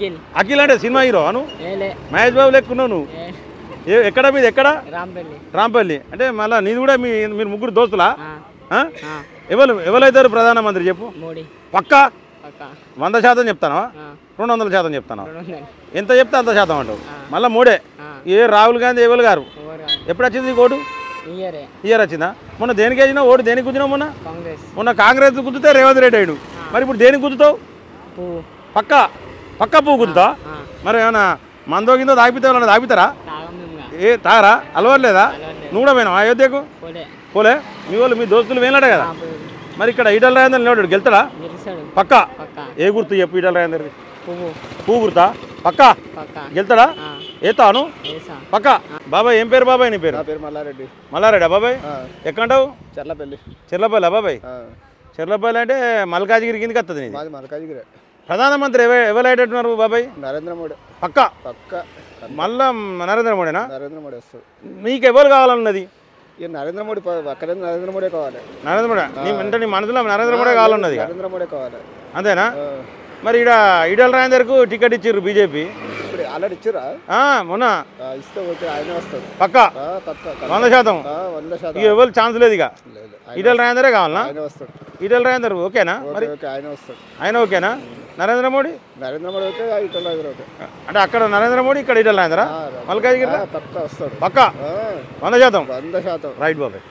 అఖిల్ అఖిల్ అంటే cinema hero అను మహేష్ బాబు లెక్కున్నావు నువ్వు ఎక్కడ మీది ఎక్కడ రాంపల్లి అంటే మళ్ళీ నీది కూడా మీరు ముగ్గురు దోస్తులా ఎవరైతారు ప్రధానమంత్రి చెప్పు పక్కా 100% చెప్తానా 200% చెప్తానా ఎంత చెప్తే అంత శాతం అంటావు మళ్ళీ మూడే ఏ రాహుల్ గాంధీ ఎవరు గారు ఎప్పుడు వచ్చింది నీకు ఓటు ఇయర్ వచ్చిందా మొన్న దేనికి వేసినా ఓటు దేనికి గుద్దినావు మొన్న కాంగ్రెస్ గుద్దితే రేవంత్ రెడ్డి అయ్యాడు మరి ఇప్పుడు దేనికి గుద్దుతావు పక్కా పువ్వు గుద్దుతావు మరి ఏమన్నా మందో కిందో తాగిపితే తాగిపితారా తాగరా అలవాట్లేదా నువ్వు కూడా పోయినావు అయోధ్యకు పోలే మీ దోస్తులు వేలాడే కదా మరి ఇక్కడ ఈటల రాజేందర్ నిలబడ్డాడు గెలుతాడా పక్కా ఏ గుర్తు చెప్పు ఈటల రాజేందర్ది పువ్వు గుర్తా పక్కా గెలుతాడా ఏతాను పక్కా బాబాయ్ ఏం పేరు బాబాయ్ నీ పేరు మల్లారెడ్డి బాబాయ్ ఎక్కంటావు చెర్లపల్లి బాబాయ్ చెర్లపల్లి అంటే మల్కాజిగిరి కిందకి వస్తుంది నీది ప్రధానమంత్రి ఎవరైనట్టున్నారు బాబాయ్ నరేంద్ర మోడీ పక్కా మళ్ళా నరేంద్ర మోడీనా మీకు ఎవరు కావాలన్నది నరేంద్ర మోడీ నరేంద్ర మోడీ కావాలి నరేంద్ర మోడీ అంటే నీ మనసులో నరేంద్ర మోడీ కావాలన్నది నరేంద్ర మోడీ కావాలి అంతేనా మరి ఇక్కడ ఈటల రాజేందర్కు టికెట్ ఇచ్చిర్రు బీజేపీ ఆల్రెడీ ఇచ్చిరా మొన్న ఇస్తే ఆయన వస్తాడు పక్కా 100% ఇక ఎవరు ఛాన్స్ లేదు ఇక ఈటల రాజేందరే కావాలనా ఈటల రాజేందర్ ఓకేనా మరి ఆయన ఓకేనా నరేంద్ర మోడీ ఓకే ఈటల రాజేందర్ ఓకే అంటే అక్కడ నరేంద్ర మోడీ ఇక్కడ ఈటల రాజేందరా మల్కాజిగిరి వస్తాడు పక్కా 100% 100% రైట్ బాబాయ్.